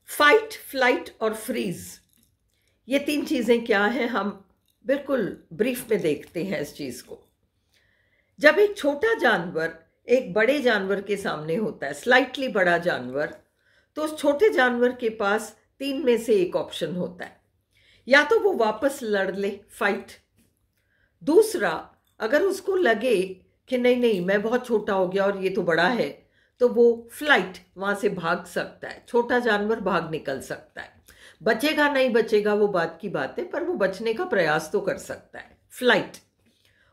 Fight, flight और freeze, ये तीन चीजें क्या हैं, हम बिल्कुल ब्रीफ में देखते हैं इस चीज को। जब एक छोटा जानवर एक बड़े जानवर के सामने होता है, स्लाइटली बड़ा जानवर, तो उस छोटे जानवर के पास तीन में से एक ऑप्शन होता है। या तो वो वापस लड़ ले, फाइट। दूसरा, अगर उसको लगे कि नहीं नहीं मैं बहुत छोटा हो गया और ये तो बड़ा है, तो वो फ्लाइट, वहां से भाग सकता है, छोटा जानवर भाग निकल सकता है। बचेगा नहीं बचेगा वो बात की बात है, पर वो बचने का प्रयास तो कर सकता है, फ्लाइट।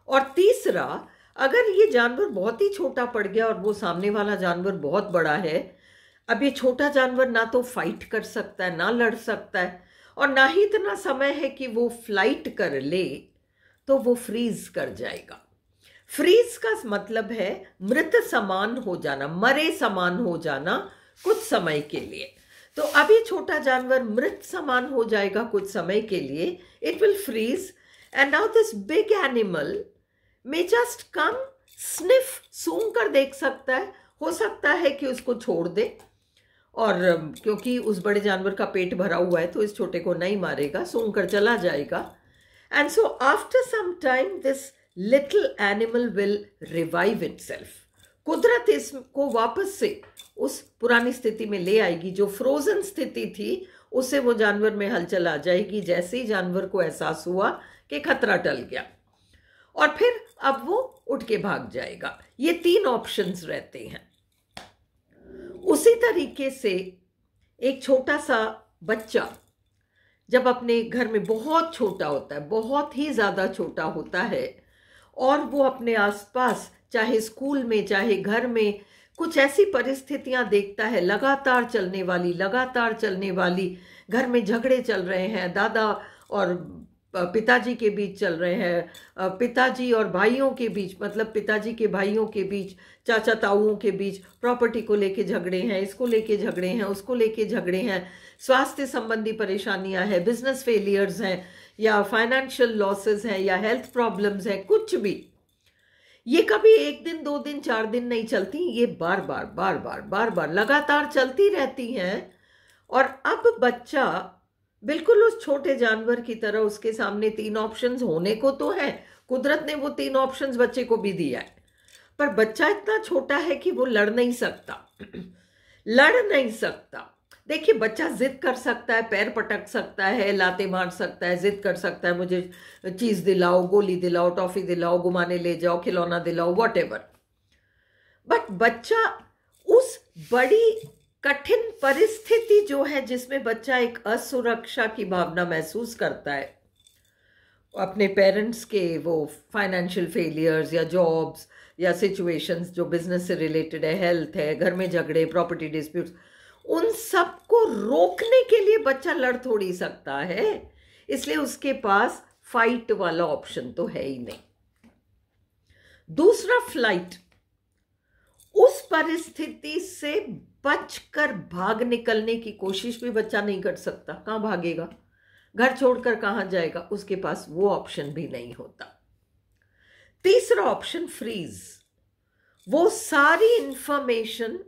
और तीसरा, अगर ये जानवर बहुत ही छोटा पड़ गया और वो सामने वाला जानवर बहुत बड़ा है, अब ये छोटा जानवर ना तो फाइट कर सकता है, ना लड़ सकता है, और ना ही इतना समय है कि वो फ्लाइट कर ले, तो वो फ्रीज कर जाएगा। फ्रीज का मतलब है मृत समान हो जाना, मरे समान हो जाना कुछ समय के लिए। तो अभी छोटा जानवर मृत समान हो जाएगा कुछ समय के लिए, it will freeze, and now this big animal may just come, sniff, सूंघ कर देख सकता है, हो सकता है कि उसको छोड़ दे, और क्योंकि उस बड़े जानवर का पेट भरा हुआ है तो इस छोटे को नहीं मारेगा, सूंघ कर चला जाएगा। And so after some time this little animal will revive itself. कुदरत इसको वापस से उस पुरानी स्थिति में ले आएगी, जो फ्रोजन स्थिति थी उससे वो जानवर में हलचल आ जाएगी, जैसे ही जानवर को एहसास हुआ कि खतरा टल गया, और फिर अब वो उठ के भाग जाएगा। ये तीन ऑप्शंस रहते हैं। उसी तरीके से एक छोटा सा बच्चा जब अपने घर में बहुत छोटा होता है, बहुत ही ज़्यादा छोटा होता है, और वो अपने आसपास, चाहे स्कूल में चाहे घर में, कुछ ऐसी परिस्थितियां देखता है लगातार चलने वाली, घर में झगड़े चल रहे हैं, दादा और पिताजी के बीच चल रहे हैं, पिताजी और भाइयों के बीच, मतलब पिताजी के भाइयों के बीच, चाचा ताऊओं के बीच प्रॉपर्टी को लेके झगड़े हैं, इसको लेके झगड़े हैं, उसको लेके झगड़े हैं, स्वास्थ्य संबंधी परेशानियां हैं, बिजनेस फेलियर्स हैं, या फाइनेंशियल लॉसेस हैं, या हेल्थ प्रॉब्लम्स हैं, कुछ भी। ये कभी एक दिन, दो दिन, 4 दिन नहीं चलती, ये बार बार लगातार चलती रहती हैं। और अब बच्चा बिल्कुल उस छोटे जानवर की तरह, उसके सामने तीन ऑप्शंस होने को तो है, कुदरत ने वो तीन ऑप्शंस बच्चे को भी दिया है, पर बच्चा इतना छोटा है कि वो लड़ नहीं सकता। देखिए, बच्चा जिद कर सकता है, पैर पटक सकता है, लाते मार सकता है, जिद कर सकता है, मुझे चीज दिलाओ, गोली दिलाओ, टॉफी दिलाओ, घुमाने ले जाओ, खिलौना दिलाओ, व्हाटएवर। बट बच्चा उस बड़ी कठिन परिस्थिति जो है, जिसमें बच्चा एक असुरक्षा की भावना महसूस करता है, अपने पेरेंट्स के वो फाइनेंशियल फेलियर्स या जॉब्स या सिचुएशंस जो बिजनेस से रिलेटेड है, हेल्थ है, घर में झगड़े, प्रॉपर्टी डिस्प्यूट्स, उन सब को रोकने के लिए बच्चा लड़ थोड़ी सकता है, इसलिए उसके पास फाइट वाला ऑप्शन तो है ही नहीं। दूसरा, फ्लाइट, उस परिस्थिति से बचकर भाग निकलने की कोशिश भी बच्चा नहीं कर सकता। कहां भागेगा, घर छोड़कर कहां जाएगा, उसके पास वो ऑप्शन भी नहीं होता। तीसरा ऑप्शन, फ्रीज, वो सारी इंफॉर्मेशन,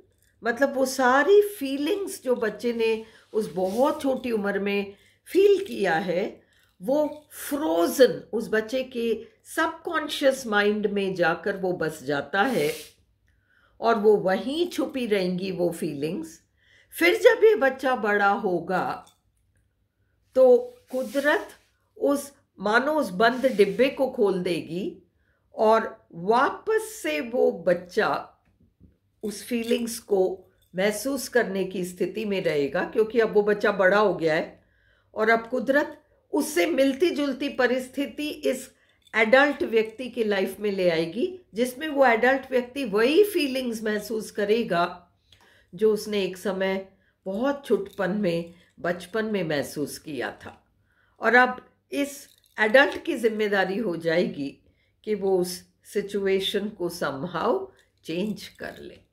मतलब वो सारी फीलिंग्स जो बच्चे ने उस बहुत छोटी उम्र में फील किया है, वो फ्रोजन उस बच्चे के सबकॉन्शियस माइंड में जाकर वो बस जाता है, और वो वहीं छुपी रहेंगी वो फीलिंग्स। फिर जब ये बच्चा बड़ा होगा तो कुदरत उस, मानो उस बंद डिब्बे को खोल देगी, और वापस से वो बच्चा उस फीलिंग्स को महसूस करने की स्थिति में रहेगा, क्योंकि अब वो बच्चा बड़ा हो गया है, और अब कुदरत उससे मिलती जुलती परिस्थिति इस एडल्ट व्यक्ति की लाइफ में ले आएगी, जिसमें वो एडल्ट व्यक्ति वही फीलिंग्स महसूस करेगा जो उसने एक समय बहुत छुटपन में, बचपन में महसूस किया था। और अब इस एडल्ट की जिम्मेदारी हो जाएगी कि वो उस सिचुएशन को समहाउ चेंज कर ले।